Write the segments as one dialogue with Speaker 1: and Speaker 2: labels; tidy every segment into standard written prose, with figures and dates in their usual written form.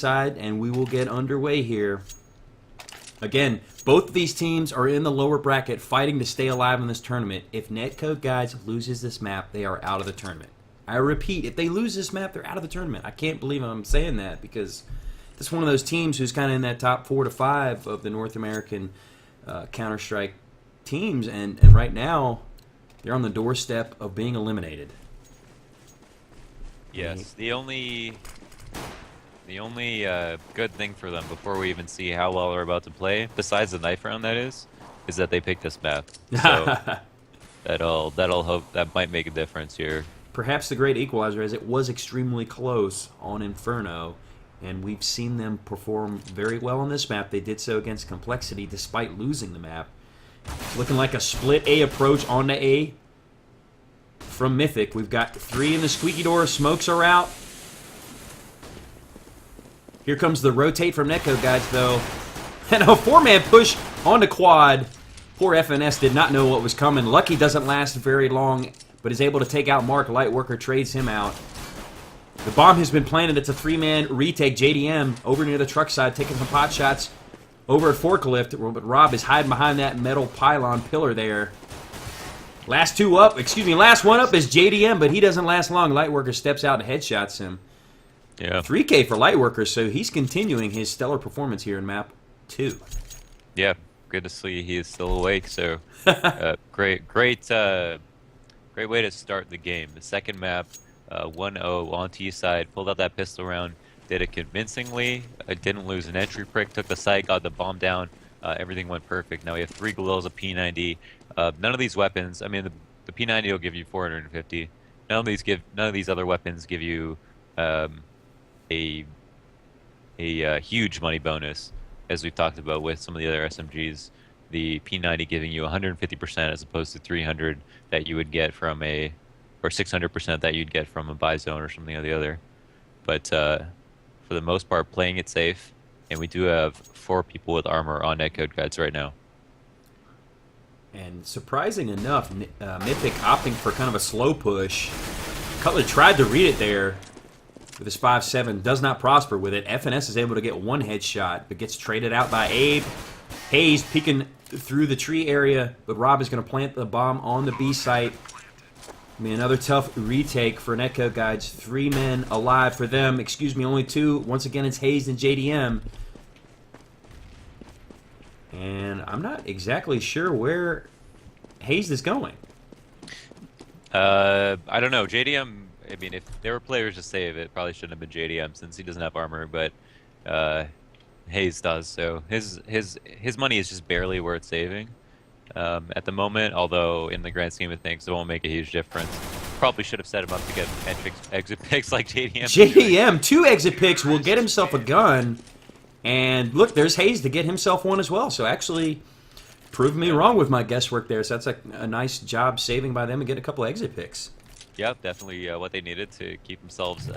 Speaker 1: side, and we will get underway here. Again, both of these teams are in the lower bracket fighting to stay alive in this tournament. If Netcode Guides loses this map, they are out of the tournament. I repeat, if they lose this map, they're out of the tournament. I can't believe I'm saying that because it's one of those teams who's kind of in that top 4 to 5 of the North American Counter-Strike teams, and right now they're on the doorstep of being eliminated.
Speaker 2: Yes, the only good thing for them before we even see how well they're about to play, besides the knife round is that they picked this map. So that'll hope that might make a difference here.
Speaker 1: Perhaps the great equalizer, as it was extremely close on Inferno, and we've seen them perform very well on this map. They did so against Complexity despite losing the map. It's looking like a split A approach onto A from Mythic. We've got 3 in the squeaky door. Smokes are out. Here comes the rotate from Netcode Guides, though. And a 4-man push onto quad. Poor FNS did not know what was coming. Lucky doesn't last very long, but is able to take out Mark. Lightworker trades him out. The bomb has been planted. It's a 3-man retake. JDM over near the truck side, taking some pot shots over at Forklift, but Rob is hiding behind that metal pylon pillar there. Last one up is JDM, but he doesn't last long. Lightworker steps out and headshots him.
Speaker 2: Yeah.
Speaker 1: 3K for Lightworker, so he's continuing his stellar performance here in map 2.
Speaker 2: Yeah, good to see he is still awake. So great way to start the game. The second map, 1-0 on T side, pulled out that pistol round, did it convincingly. Didn't lose an entry prick, took the site, got the bomb down. Everything went perfect. Now we have 3 Galils, a P90. None of these weapons. I mean, the P90 will give you 450. None of these other weapons give you a huge money bonus, as we've talked about with some of the other SMGs. The P90 giving you 150% as opposed to 300 that you would get from or 600% that you'd get from a Bizone or something or the other. But for the most part, playing it safe, and we do have 4 people with armor on Netcode Guides right now.
Speaker 1: And surprising enough, Mythic opting for kind of a slow push. Cutler tried to read it there with his 5-7, does not prosper with it. FNS is able to get 1 headshot, but gets traded out by Abe. Hayes peeking through the tree area, but Rob is going to plant the bomb on the B site. I mean, another tough retake for Netcode Guides. 3 men alive for them. Excuse me, only 2. Once again, it's Hayes and JDM. And I'm not exactly sure where Hayes is going.
Speaker 2: I don't know. JDM, I mean, if there were players to save, it probably shouldn't have been JDM since he doesn't have armor, but Hayes does. So his money is just barely worth saving at the moment, although in the grand scheme of things, it won't make a huge difference. Probably should have set him up to get exit picks like JDM.
Speaker 1: JDM, 2 exit picks, will get himself a gun. And look, there's Hayes to get himself one as well. So actually, proved me wrong with my guesswork there. So that's a nice job saving by them and get a couple exit picks.
Speaker 2: Yeah, definitely what they needed to keep themselves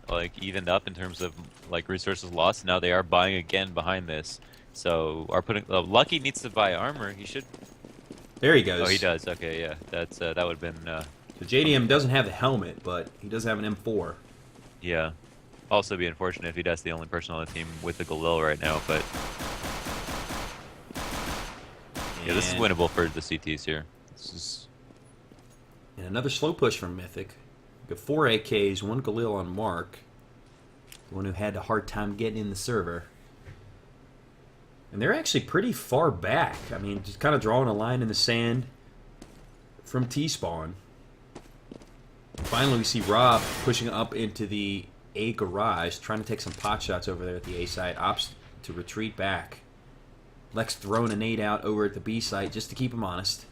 Speaker 2: like evened up in terms of like resources lost. Now they are buying again behind this. So are putting Lucky needs to buy armor. He should.
Speaker 1: There he goes.
Speaker 2: Oh, he does. Okay, yeah, that's that would have been.
Speaker 1: So JDM doesn't have the helmet, but he does have an M4.
Speaker 2: Yeah. Also be unfortunate if that's the only person on the team with the Galil right now, but yeah, this is winnable for the CTs here. This is
Speaker 1: and another slow push from Mythic. We've got 4 AKs, 1 Galil on Mark, the one who had a hard time getting in the server. And they're actually pretty far back. I mean, just kind of drawing a line in the sand from T-spawn. Finally, we see Rob pushing up into the A garage, trying to take some pot shots over there at the A site. Opts to retreat back. Lex throwing a nade out over at the B site just to keep him honest.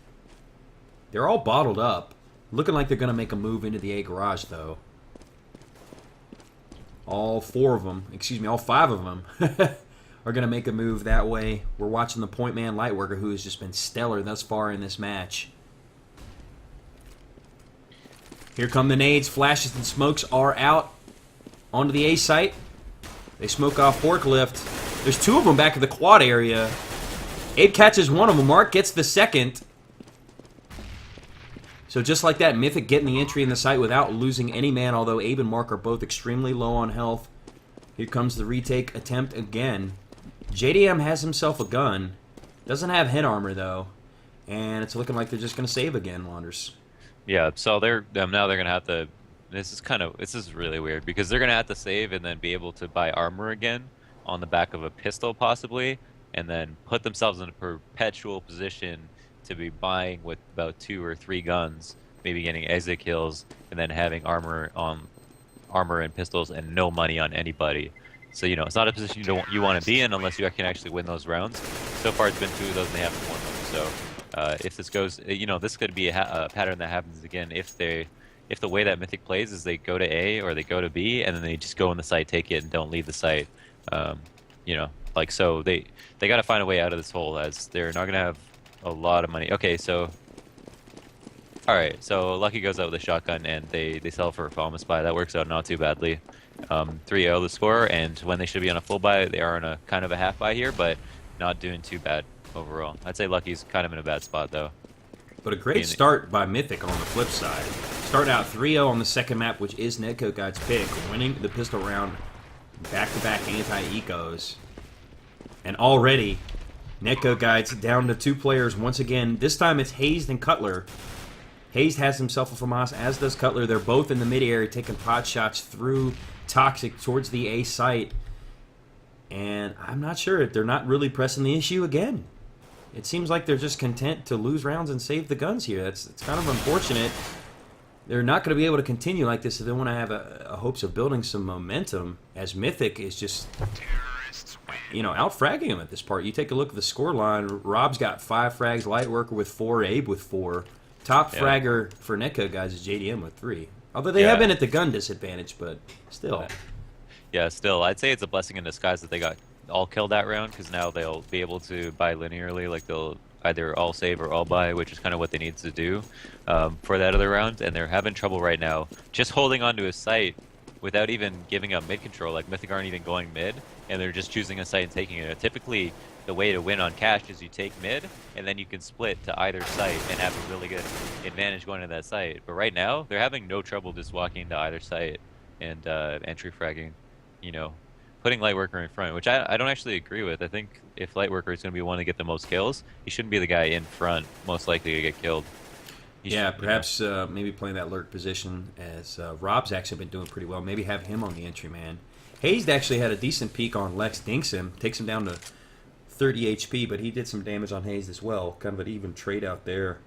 Speaker 1: They're all bottled up. Looking like they're going to make a move into the A garage, though. All 4 of them, excuse me, all 5 of them are going to make a move that way. We're watching the point man Lightworker, who has just been stellar thus far in this match. Here come the nades. Flashes and smokes are out onto the A site. They smoke off Forklift. There's 2 of them back at the quad area. Abe catches one of them. Mark gets the second. So just like that, Mythic getting the entry in the site without losing any man, although Abe and Mark are both extremely low on health. Here comes the retake attempt again. JDM has himself a gun. Doesn't have head armor, though. And it's looking like they're just going to save again, Wanders.
Speaker 2: Yeah, so they're now they're gonna have to. This is really weird because they're gonna have to save and then be able to buy armor again on the back of a pistol possibly, and then put themselves in a perpetual position to be buying with about 2 or 3 guns, maybe getting exit kills, and then having armor and pistols and no money on anybody. So it's not a position you want to be in unless you can actually win those rounds. So far, it's been 2 of those and they haven't won them. So if this goes, this could be a pattern that happens again if the way that Mythic plays is they go to A or they go to B and then they just go in the site, take it, and don't leave the site. So they got to find a way out of this hole as they're not gonna have a lot of money. Okay, so. Alright, so Lucky goes out with a shotgun and they sell for a promise buy. That works out not too badly. 3-0 the score, and when they should be on a full buy, they are on a kind of a half buy here, but not doing too bad overall. I'd say Lucky's kind of in a bad spot though.
Speaker 1: But a great start by Mythic on the flip side. Start out 3-0 on the second map, which is Netcode Guide's pick, winning the pistol round back-to-back anti-ecos. And already, Netcode Guide's down to 2 players once again. This time it's Hazed and Cutler. Hazed has himself a FAMAS, as does Cutler. They're both in the mid-area taking pot shots through Toxic towards the A site. And I'm not sure. They're not really pressing the issue again. It seems like they're just content to lose rounds and save the guns here. It's kind of unfortunate. They're not going to be able to continue like this if they want to have a hopes of building some momentum, as Mythic is just, out-fragging them at this part. You take a look at the score line. Rob's got 5 frags, Lightworker with 4, Abe with 4. Top fragger for Netcode Guys is JDM with 3. Although they have been at the gun disadvantage, but still.
Speaker 2: Yeah, still. I'd say it's a blessing in disguise that they got all killed that round, because now they'll be able to buy linearly. Like, they'll either all save or all buy, which is kind of what they need to do for that other round. And they're having trouble right now just holding onto a site without even giving up mid control. Like, Mythic aren't even going mid, and they're just choosing a site and taking it. Typically, the way to win on cash is you take mid, and then you can split to either site and have a really good advantage going to that site. But right now, they're having no trouble just walking to either site and entry fragging, putting Lightworker in front, which I don't actually agree with. I think if Lightworker is going to be one to get the most kills, he shouldn't be the guy in front most likely to get killed.
Speaker 1: Perhaps maybe playing that lurk position, as Rob's actually been doing pretty well. Maybe have him on the entry man. Hazed actually had a decent peek on Lex, dinks him, takes him down to 30 HP, but he did some damage on Hazed as well. Kind of an even trade out there.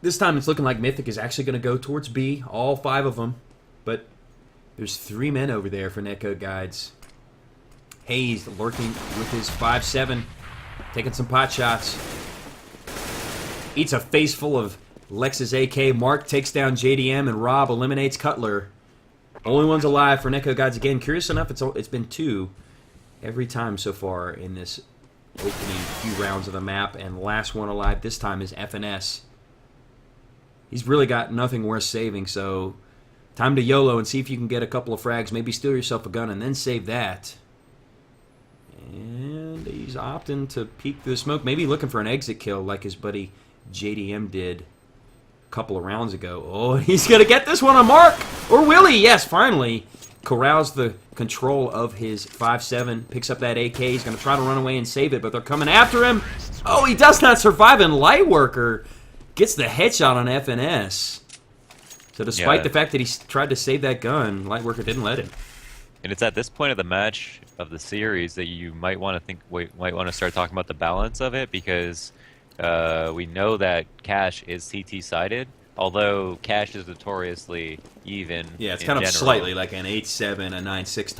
Speaker 1: This time it's looking like Mythic is actually going to go towards B, all 5 of them. But there's 3 men over there for Netcode Guides. Hazed lurking with his 5.7, taking some pot shots. Eats a face full of Lex's AK. Mark takes down JDM, and Rob eliminates Cutler. Only one's alive for Netcode Guides again. Curious enough, it's been 2 every time so far in this opening few rounds of the map, and last one alive this time is FNS. He's really got nothing worth saving, so time to YOLO and see if you can get a couple of frags, maybe steal yourself a gun and then save that. And he's opting to peek through the smoke, maybe looking for an exit kill like his buddy JDM did a couple of rounds ago. Oh, he's going to get this one on Mark! Or will he? Yes, finally. Corrals the control of his 5.7, picks up that AK. He's going to try to run away and save it, but they're coming after him. Oh, he does not survive, and Lightworker gets the headshot on FNS. So despite the fact that he tried to save that gun, Lightworker didn't let him.
Speaker 2: And it's at this point of the match of the series that you might want to start talking about the balance of it, because we know that Cash is CT sided. Although Cash is notoriously even.
Speaker 1: Yeah, it's kind of slightly like an 8-7, a 9-6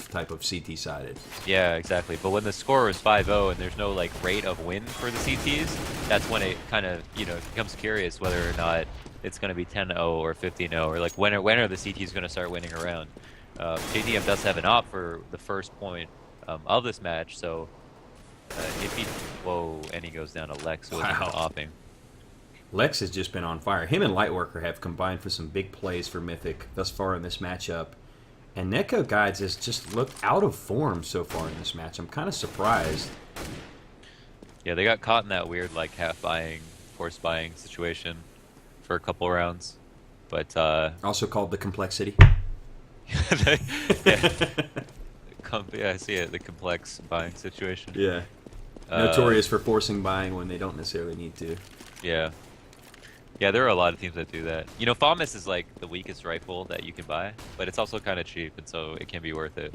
Speaker 1: type of CT sided.
Speaker 2: Yeah, exactly. But when the score is 5-0 and there's no rate of win for the CTs, that's when it kind of becomes curious whether or not it's going to be 10-0 or 15-0, or when are the CTs going to start winning around. JDM does have an op for the first point of this match, so if he and he goes down to Lex, so it's opping.
Speaker 1: Lex has just been on fire. Him and Lightworker have combined for some big plays for Mythic thus far in this matchup. And Netcode Guides has just looked out of form so far in this match. I'm kind of surprised.
Speaker 2: Yeah, they got caught in that weird half buying, forced buying situation for a couple rounds. But
Speaker 1: also called the complexity.
Speaker 2: Yeah, yeah, I see it. The complex buying situation.
Speaker 1: Yeah.
Speaker 2: Uh,
Speaker 1: Notorious for forcing buying when they don't necessarily need to.
Speaker 2: yeah, yeah. There are a lot of teams that do that. You know, Famas is like the weakest rifle that you can buy, but it's also kind of cheap, and so it can be worth it.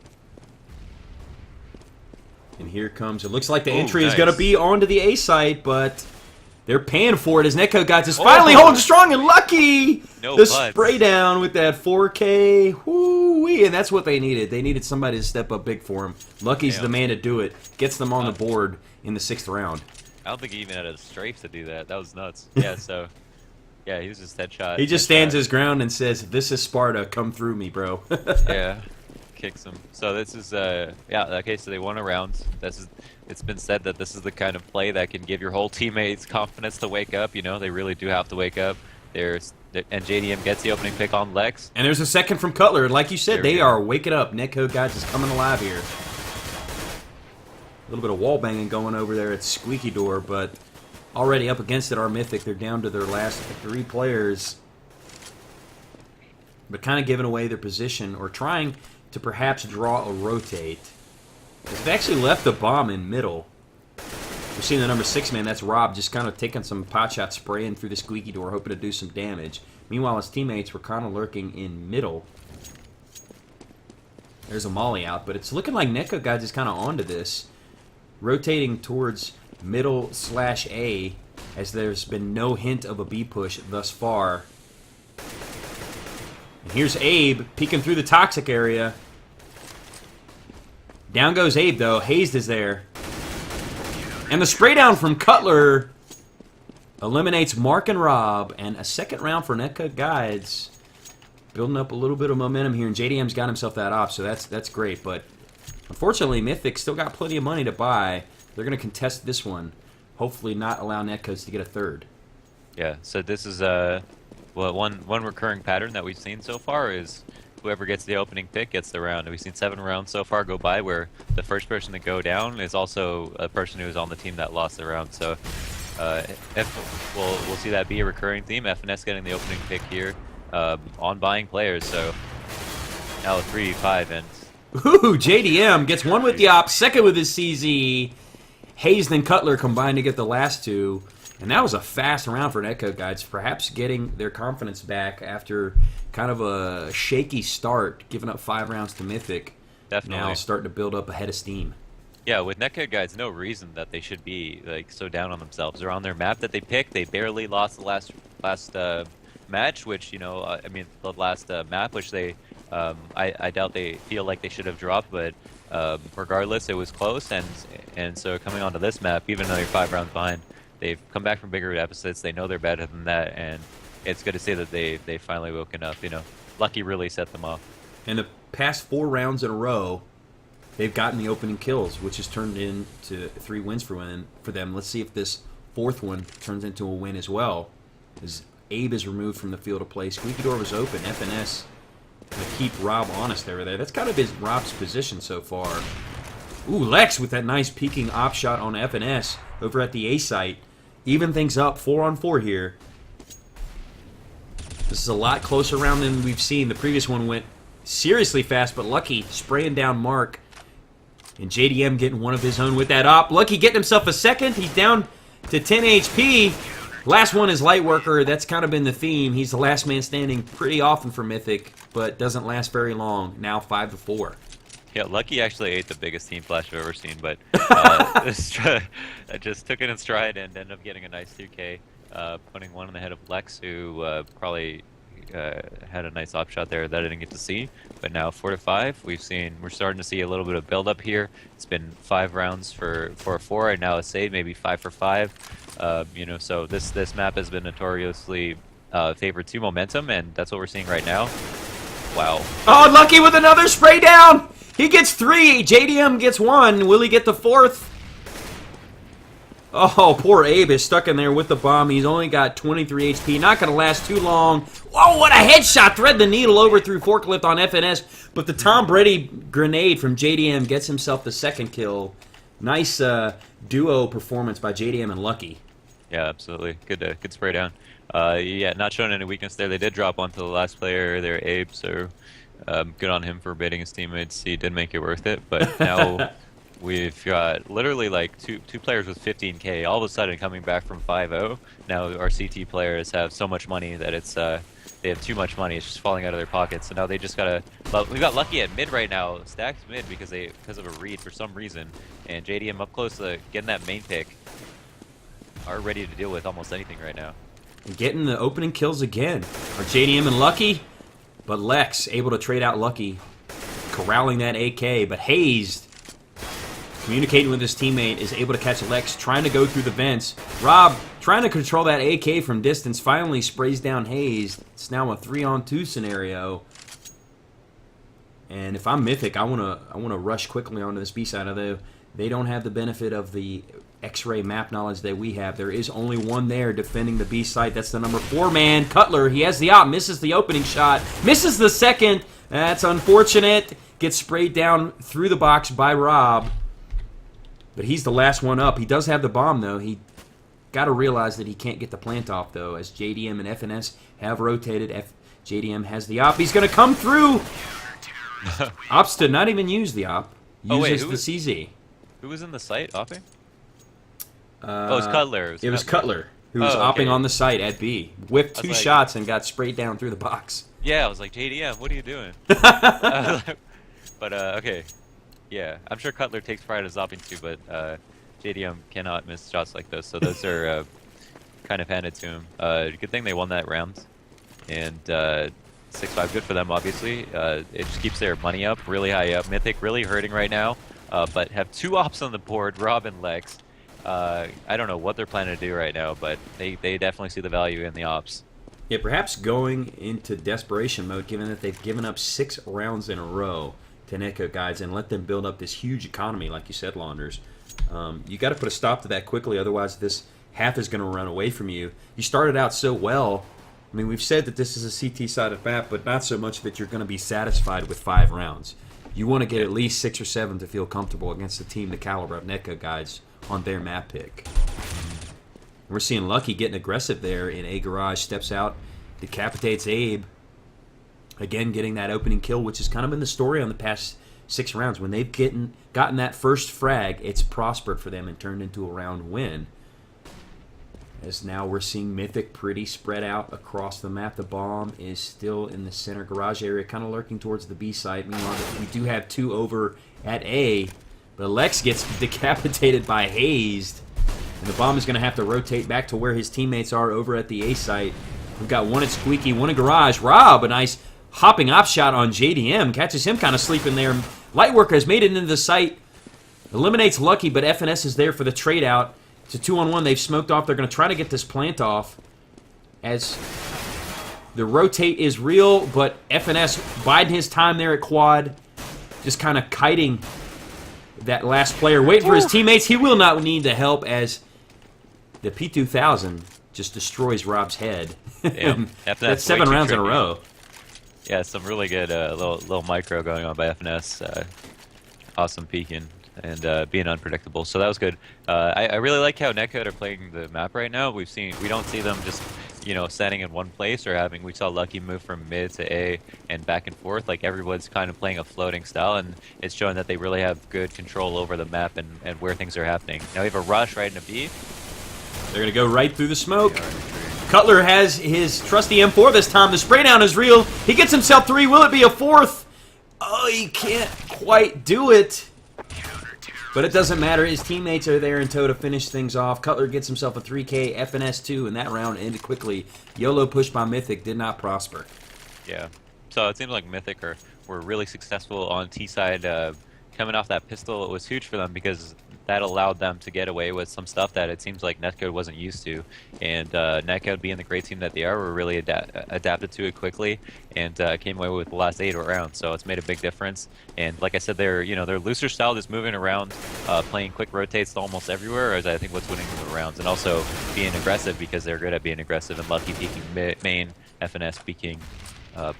Speaker 1: And here comes, it looks like the
Speaker 2: Ooh,
Speaker 1: entry is going to
Speaker 2: nice.
Speaker 1: be onto the A site, but they're paying for it as Netco Guys is finally holding strong and lucky.
Speaker 2: No
Speaker 1: The
Speaker 2: butts.
Speaker 1: spray down with that 4K. Woo-wee. And that's what they needed. They needed somebody to step up big for him. Lucky's
Speaker 2: Damn.
Speaker 1: the man to do it. Gets them on the board in the 6th round.
Speaker 2: I don't think he even had a strafe to do that. That was nuts. Yeah, so yeah, he was just headshot.
Speaker 1: He just stands his ground and says, "This is Sparta. Come through me, bro."
Speaker 2: Yeah, kicks him. So this is yeah. Okay, so they won a round. It's been said that this is the kind of play that can give your whole teammates confidence to wake up. You know, they really do have to wake up. And JDM gets the opening pick on Lex.
Speaker 1: And there's a second from Cutler. Like you said,
Speaker 2: There we
Speaker 1: they
Speaker 2: go.
Speaker 1: are waking up. Netco Guys is coming alive here. A little bit of wall banging going over there at Squeaky Door, but already up against it are Mythic. They're down to their last 3 players. But kind of giving away their position or trying to perhaps draw a rotate. They've actually left the bomb in middle. We're seeing the number 6 man, that's Rob, just kind of taking some pot shots, spraying through the Squeaky Door, hoping to do some damage. Meanwhile, his teammates were kind of lurking in middle. There's a molly out, but it's looking like Netco Guys is kind of onto this. Rotating towards middle/A, as there's been no hint of a B push thus far. And here's Abe peeking through the toxic area. Down goes Abe, though. Hazed is there. And the spray down from Cutler eliminates Mark and Rob. And a second round for Netco Guides. Building up a little bit of momentum here. And JDM's got himself that off, so that's great. But unfortunately, Mythic still got plenty of money to buy. They're going to contest this one. Hopefully not allow Netco's to get a third.
Speaker 2: Yeah. So this is well, one recurring pattern that we've seen so far is whoever gets the opening pick gets the round. We've seen 7 rounds so far go by where the first person to go down is also a person who is on the team that lost the round. So we'll see that be a recurring theme. FNS getting the opening pick here on buying players. So now 3-5 and
Speaker 1: Ooh, JDM gets one with the op, second with his CZ. Hayes and Cutler combined to get the last 2. And that was a fast round for Netco Guides, perhaps getting their confidence back after kind of a shaky start, giving up 5 rounds to Mythic.
Speaker 2: definitely.
Speaker 1: Now starting to build up a head of steam.
Speaker 2: Yeah, with Netcode guys, no reason that they should be like so down on themselves. They're on their map that they picked. They barely lost the last match, which I mean the last map, which they I doubt they feel like they should have dropped, but regardless, it was close. And so coming onto this map, even though they're 5 rounds behind, they've come back from bigger deficits. They know they're better than that, and it's good to see that they finally woken up. You know, Lucky really set them off.
Speaker 1: In the past 4 rounds in a row, they've gotten the opening kills, which has turned into 3 wins for them. Let's see if this 4th one turns into a win as well. As Abe is removed from the field of play, Squeaky Door was open. FNS going to keep Rob honest over there. That's kind of his Rob's position so far. Ooh, Lex with that nice peeking op shot on FNS over at the A site. Even things up 4-on-4 here. This is a lot closer round than we've seen. The previous one went seriously fast, but Lucky spraying down Mark. And JDM getting one of his own with that op. Lucky getting himself a second. He's down to 10 HP. Last one is Lightworker. That's kind of been the theme. He's the last man standing pretty often for Mythic, but doesn't last very long. Now 5-4.
Speaker 2: Yeah, Lucky actually ate the biggest team flash I've ever seen, but I just took it in stride and ended up getting a nice 2K, putting one in the head of Lex, who probably had a nice op shot there that I didn't get to see. But now 4-5, we're starting to see a little bit of build up here. It's been 5 rounds for 4, and now a save, maybe 5 for 5. You know, so this map has been notoriously favored to momentum, and that's what we're seeing right now. Wow.
Speaker 1: Oh, Lucky with another spray down. He gets 3. JDM gets 1. Will he get the 4th? Oh, poor Abe is stuck in there with the bomb. He's only got 23 HP. Not going to last too long. Oh, what a headshot. Thread the needle over through forklift on FNS. But the Tom Brady grenade from JDM gets himself the 2nd kill. Nice duo performance by JDM and Lucky.
Speaker 2: Yeah, absolutely. Good spray down. Yeah, not showing any weakness there. They did drop onto the last player there, Abe, so Good on him for baiting his teammates. He did make it worth it, but now we've got literally like two players with 15K all of a sudden coming back from 5-0. Now our CT players have so much money that it's they have too much money. It's just falling out of their pockets. So now they just gotta. But we got lucky at mid right now. Stacked mid because of a read for some reason. And JDM up close to getting that main pick. Are ready to deal with almost anything right now.
Speaker 1: And getting the opening kills again. Are JDM and Lucky, but Lex able to trade out Lucky, corralling that AK. But Hazed, communicating with his teammate, is able to catch Lex, trying to go through the vents. Rob, trying to control that AK from distance, finally sprays down Hazed. It's now a 3-on-2 scenario. And if I'm Mythic, I wanna rush quickly onto this B side, although they don't have the benefit of the X-ray map knowledge that we have. There is only one there defending the B site. That's the number 4 man, Cutler. He has the op, misses the opening shot, misses the second. That's unfortunate. Gets sprayed down through the box by Rob. But he's the last one up. He does have the bomb, though. He got to realize that he can't get the plant off, though, as JDM and FNS have rotated. JDM has the op. He's going to come through. Ops did not even use the op. Uses the CZ.
Speaker 2: Who was in the site opping? Oh, it was Cutler.
Speaker 1: It was Cutler, who was opping on the site at B. Whipped 2 shots and got sprayed down through the box.
Speaker 2: Yeah, I was like, JDM, what are you doing? But, okay. Yeah, I'm sure Cutler takes pride in zopping too, but JDM cannot miss shots like those, so those are kind of handed to him. Good thing they won that round. And 6-5, good for them, obviously. It just keeps their money up, really high up. Mythic really hurting right now, but have 2 ops on the board, Rob and Lex. I don't know what they're planning to do right now, but they definitely see the value in the ops.
Speaker 1: Yeah, perhaps going into desperation mode, given that they've given up 6 rounds in a row to Netcode guys and let them build up this huge economy, like you said, Launders. You got to put a stop to that quickly, otherwise this half is going to run away from you. You started out so well. I mean, we've said that this is a CT-sided map, but not so much that you're going to be satisfied with 5 rounds. You want to get at least 6 or 7 to feel comfortable against a team the caliber of Netcode guys on their map pick. We're seeing Lucky getting aggressive there in A garage, steps out, decapitates Abe. Again, getting that opening kill, which has kind of been the story on the past 6 rounds. When they've gotten that first frag, it's prospered for them and turned into a round win. As now we're seeing Mythic pretty spread out across the map. The bomb is still in the center garage area, kind of lurking towards the B site. Meanwhile, we do have 2 over at A. But Lex gets decapitated by Hazed. And the bomb is going to have to rotate back to where his teammates are over at the A site. We've got 1 at Squeaky, 1 in Garage. Rob, a nice hopping op shot on JDM. Catches him kind of sleeping there. Lightworker has made it into the site. Eliminates Lucky, but FNS is there for the trade out. It's a 2-on-1. They've smoked off. They're going to try to get this plant off. As the rotate is real, but FNS biding his time there at quad. Just kind of kiting that last player, waiting for his teammates. He will not need the help as the P2000 just destroys Rob's head.
Speaker 2: Yeah,
Speaker 1: that's 7 rounds in a row.
Speaker 2: Yeah, some really good little micro going on by FNS. Awesome peeking and being unpredictable. So that was good. I really like how Netcode are playing the map right now. We don't see them just standing in one place or we saw Lucky move from mid to A and back and forth. Like everyone's kind of playing a floating style, and it's showing that they really have good control over the map and where things are happening. Now we have a rush right into B.
Speaker 1: They're going to go right through the smoke. Cutler has his trusty M4 this time. The spray down is real. He gets himself 3. Will it be a 4th? Oh, he can't quite do it. But it doesn't matter. His teammates are there in tow to finish things off. Cutler gets himself a 3K, FNS 2, and that round ended quickly. YOLO push by Mythic did not prosper.
Speaker 2: Yeah. So it seems like Mythic were really successful on T side. Coming off that pistol, it was huge for them because that allowed them to get away with some stuff that it seems like Netcode wasn't used to. And Netcode, being the great team that they are, were really adapted to it quickly and came away with the last 8 rounds. So it's made a big difference. And like I said, their looser style, just moving around, playing quick rotates to almost everywhere, is I think what's winning the rounds. And also being aggressive because they're good at being aggressive. And Lucky peeking main, FNS peeking,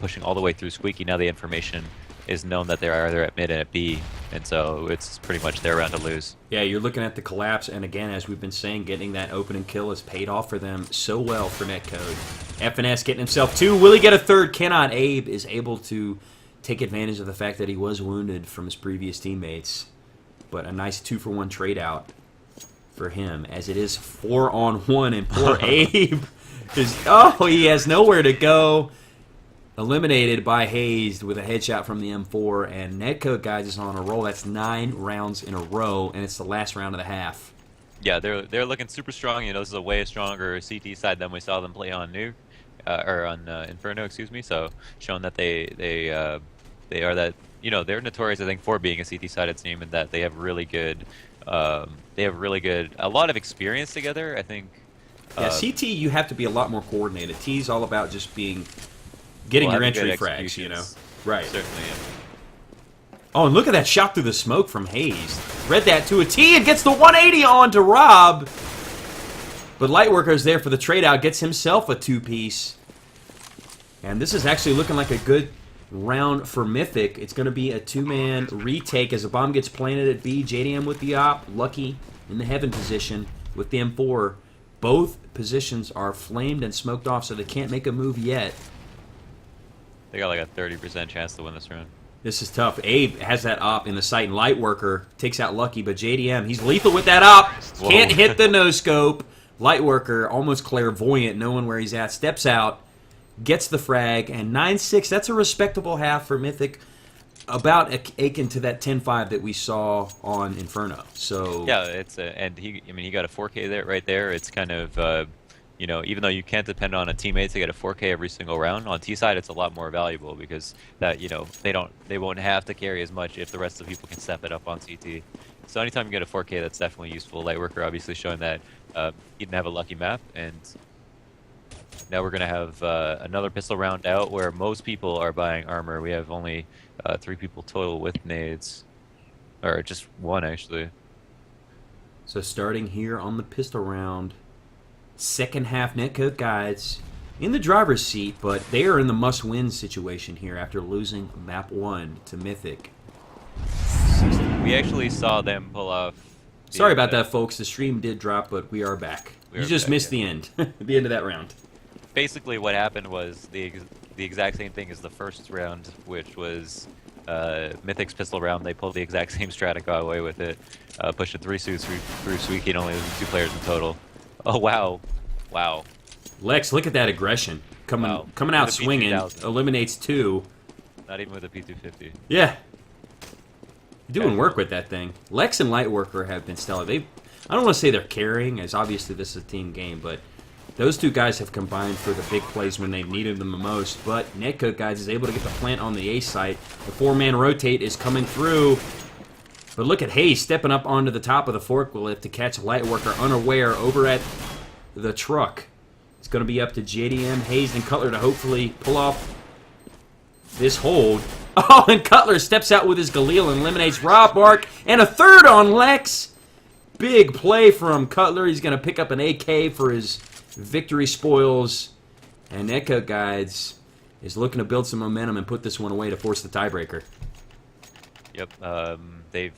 Speaker 2: pushing all the way through Squeaky. Now the information is known that they're either at mid and at B, and so it's pretty much their round to lose.
Speaker 1: Yeah, you're looking at the collapse, and again, as we've been saying, getting that opening kill has paid off for them so well for Netcode. FNS getting himself 2. Will he get a 3rd? Cannot. Abe is able to take advantage of the fact that he was wounded from his previous teammates. But a nice 2-for-1 trade out for him, as it is 4-on-1, and poor Abe he has nowhere to go. Eliminated by Hazed with a headshot from the M4, and Netcode guys is on a roll. That's 9 rounds in a row, and it's the last round of the half.
Speaker 2: Yeah, they're looking super strong. You know, this is a way stronger CT side than we saw them play on Nuke, or on Inferno, excuse me. So showing that they are that, you know, they're notorious, I think, for being a CT sided team, and that they have really good a lot of experience together. I think.
Speaker 1: Yeah, CT, you have to be a lot more coordinated. T's all about just getting your entry frags, you know. Right.
Speaker 2: Certainly. Yeah.
Speaker 1: Oh, and look at that shot through the smoke from Hayes. Read that to a T and gets the 180 on to Rob. But Lightworker's there for the trade out, gets himself a 2-piece. And this is actually looking like a good round for Mythic. It's going to be a 2-man retake as a bomb gets planted at B. JDM with the op. Lucky in the heaven position with the M4. Both positions are flamed and smoked off, so they can't make a move yet.
Speaker 2: They got like a 30% chance to win this round.
Speaker 1: This is tough. Abe has that op in the sight, and Lightworker takes out Lucky, but JDM, he's lethal with that op.
Speaker 2: Whoa.
Speaker 1: Can't hit the no-scope. Lightworker, almost clairvoyant, knowing where he's at, steps out, gets the frag, and 9-6. That's a respectable half for Mythic, about akin to that 10-5 that we saw on Inferno. So
Speaker 2: yeah, and he got a 4K there, right there. It's kind of you know, even though you can't depend on a teammate to get a 4K every single round, on T side it's a lot more valuable because that, you know, they won't have to carry as much if the rest of the people can step it up on CT. So anytime you get a 4K, that's definitely useful. Lightworker obviously showing that he didn't have a lucky map, and now we're gonna have another pistol round out where most people are buying armor. We have only 3 people total with nades, or just 1 actually.
Speaker 1: So starting here on the pistol round. Second half, Netcode guys in the driver's seat, but they are in the must-win situation here after losing map 1 to Mythic.
Speaker 2: We actually saw them pull off.
Speaker 1: Sorry about that, folks. The stream did drop, but we are back. You just missed the end, the end of that round.
Speaker 2: Basically, what happened was the exact same thing as the first round, which was Mythic's pistol round. They pulled the exact same strat and got away with it. Pushed it 3 suits through Sweeky and only losing 2 players in total. Oh, wow. Wow.
Speaker 1: Lex, look at that aggression. Coming out swinging, eliminates 2.
Speaker 2: Not even with a P250.
Speaker 1: Yeah. Doing work with that thing. Lex and Lightworker have been stellar. I don't want to say they're carrying, as obviously this is a team game, but those 2 guys have combined for the big plays when they've needed them the most. But Netcode guys is able to get the plant on the A site. The 4-man rotate is coming through. But look at Hayes stepping up onto the top of the forklift to catch Lightworker unaware over at the truck. It's going to be up to JDM, Hayes, and Cutler to hopefully pull off this hold. Oh, and Cutler steps out with his Galil and eliminates Rob Mark. And a 3rd on Lex. Big play from Cutler. He's going to pick up an AK for his victory spoils. And Netcode guys is looking to build some momentum and put this one away to force the tiebreaker.
Speaker 2: Yep, they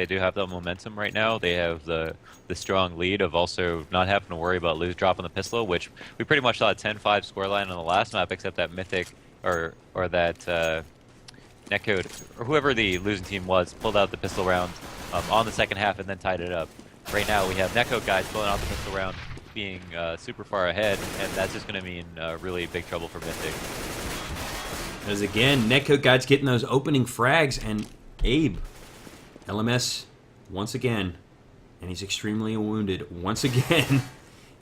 Speaker 2: do have that momentum right now. They have the strong lead of also not having to worry about dropping the pistol, which we pretty much saw a 10-5 scoreline on the last map, except that Mythic or that Netcode or whoever the losing team was pulled out the pistol round on the second half and then tied it up. Right now we have Netcode guys pulling out the pistol round, being super far ahead, and that's just going to mean really big trouble for Mythic.
Speaker 1: As again, Netcode guys getting those opening frags, and Abe, LMS, once again, and he's extremely wounded once again.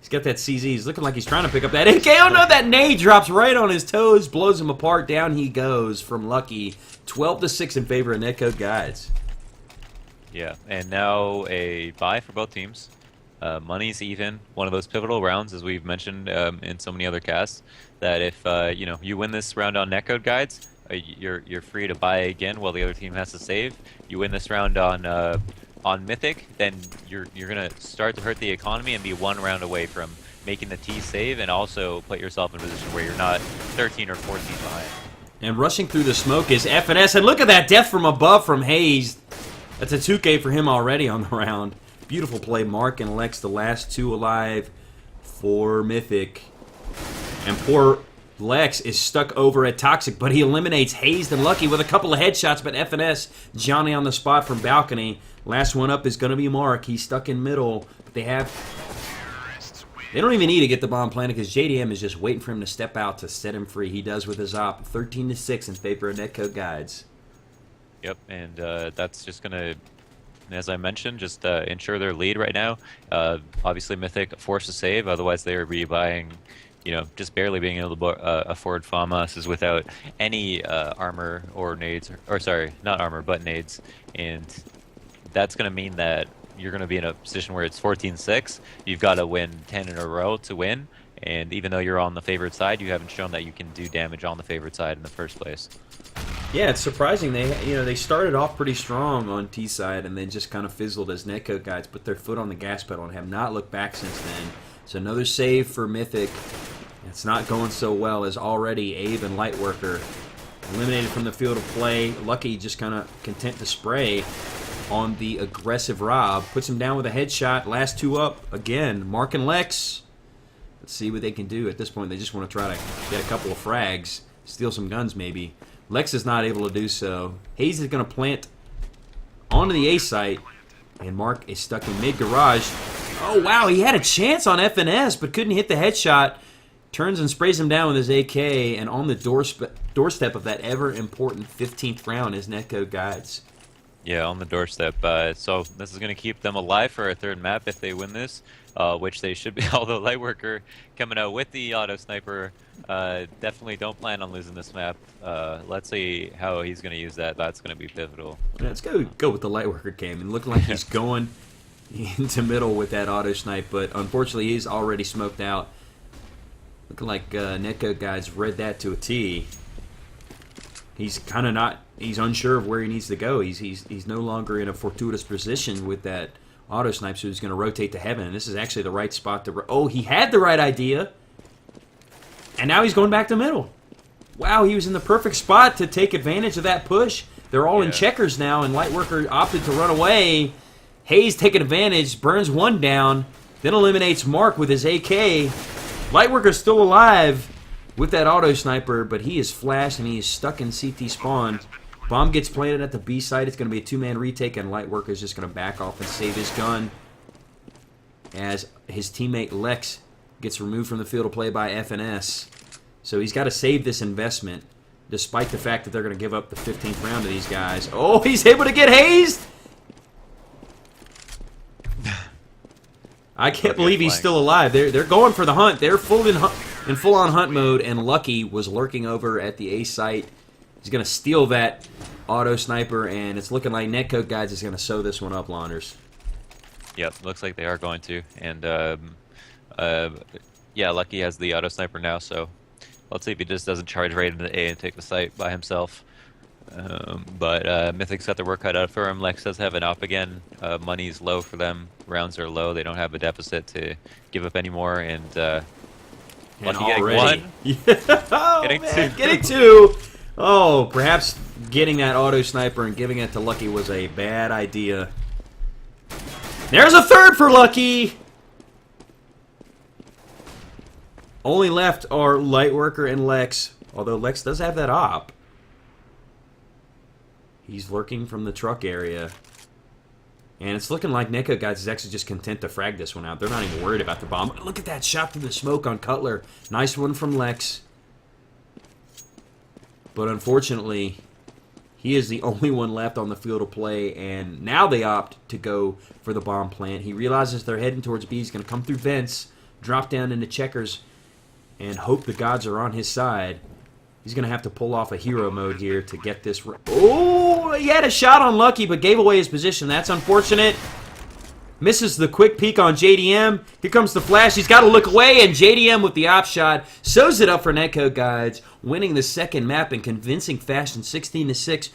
Speaker 1: He's got that CZ. He's looking like he's trying to pick up that AK. Oh no, that nade drops right on his toes, blows him apart. Down he goes from Lucky. 12-6 in favor of Netcode guys.
Speaker 2: Yeah, and now a bye for both teams. Money's even. One of those pivotal rounds, as we've mentioned in so many other casts, that if you know, you win this round on Netcode guides, you're free to buy again while the other team has to save. You win this round on Mythic, then you're gonna start to hurt the economy and be 1 round away from making the T save, and also put yourself in a position where you're not 13 or 14 behind.
Speaker 1: And rushing through the smoke is FNS, and look at that death from above from Hayes. That's a 2K for him already on the round. Beautiful play. Mark and Lex, the last 2 alive for Mythic. And poor Lex is stuck over at Toxic, but he eliminates Hazed and Lucky with a couple of headshots, but FNS, Johnny on the spot from balcony. Last one up is going to be Mark. He's stuck in middle. But they don't even need to get the bomb planted because JDM is just waiting for him to step out to set him free. He does with his op. 13-6 in favor of Netcode Guides.
Speaker 2: Yep, and that's just going to, as I mentioned, just ensure their lead right now. Obviously, Mythic forced to save, otherwise they would be buying, just barely being able to afford FAMAS without any armor or nades, or sorry, not armor, but nades. And that's going to mean that you're going to be in a position where it's 14-6. You've got to win 10 in a row to win. And even though you're on the favored side, you haven't shown that you can do damage on the favored side in the first place.
Speaker 1: Yeah, it's surprising. They started off pretty strong on T side and then just kind of fizzled as Netcode Guides put their foot on the gas pedal and have not looked back since then. So another save for Mythic. It's not going so well as already Abe and Lightworker eliminated from the field of play. Lucky just kind of content to spray on the aggressive Rob. Puts him down with a headshot. Last two up again. Mark and Lex. Let's see what they can do. At this point, they just want to try to get a couple of frags. Steal some guns, maybe. Lex is not able to do so. Hayes is going to plant onto the A site. And Mark is stuck in mid-garage. Oh, wow. He had a chance on FNS, but couldn't hit the headshot. Turns and sprays him down with his AK. And on the doorstep of that ever-important 15th round is Netcode Guides.
Speaker 2: Yeah, on the doorstep. So this is going to keep them alive for a third map if they win this, which they should be. Although Lightworker coming out with the auto sniper, definitely don't plan on losing this map. Let's see how he's going to use that. That's going to be pivotal.
Speaker 1: Yeah, let's go with the Lightworker cam. And looking like he's going into middle with that auto snipe, but unfortunately he's already smoked out. Looking like Netcode Guides read that to a T. He's kind of not. He's unsure of where he needs to go. He's no longer in a fortuitous position with that auto snipe, so he's going to rotate to heaven. And this is actually the right spot to. Oh, he had the right idea, and now he's going back to middle. Wow, he was in the perfect spot to take advantage of that push. They're all in checkers now, and Lightworker opted to run away. Hayes taking advantage, burns one down, then eliminates Mark with his AK. Lightworker's still alive with that auto sniper, but he is flashed and he is stuck in CT spawn. Bomb gets planted at the B site. It's going to be a two-man retake, and Lightworker is just going to back off and save his gun as his teammate Lex gets removed from the field of play by FNS. So he's got to save this investment, despite the fact that they're going to give up the 15th round to these guys. Oh, he's able to get hazed! I can't believe he's still alive. They're going for the hunt. They're in full-on hunt mode, and Lucky was lurking over at the A site. He's going to steal that auto sniper, and it's looking like Netcode Guides is going to sew this one up, Launders.
Speaker 2: Yep, looks like they are going to. And, yeah, Lucky has the auto sniper now, so let's see if he just doesn't charge right into the A and take the site by himself. But Mythic's got their work cut out for him. Lex does have an op again. Money's low for them. Rounds are low. They don't have a deficit to give up anymore. And Lucky getting one.
Speaker 1: Oh,
Speaker 2: getting
Speaker 1: man,
Speaker 2: two.
Speaker 1: getting two. Oh, perhaps getting that auto sniper and giving it to Lucky was a bad idea. There's a third for Lucky. Only left are Lightworker and Lex. Although Lex does have that op. He's lurking from the truck area. And it's looking like Netcode Guides is actually just content to frag this one out. They're not even worried about the bomb. Look at that shot through the smoke on Cutler. Nice one from Lex. But unfortunately, he is the only one left on the field of play. And now they opt to go for the bomb plant. He realizes they're heading towards B. He's going to come through vents, drop down into checkers, and hope the gods are on his side. He's going to have to pull off a hero mode here to get this. Oh, he had a shot on Lucky, but gave away his position. That's unfortunate. Misses the quick peek on JDM. Here comes the flash. He's got to look away, and JDM with the op shot sews it up for Netcode Guides, winning the second map in convincing fashion, 16-6.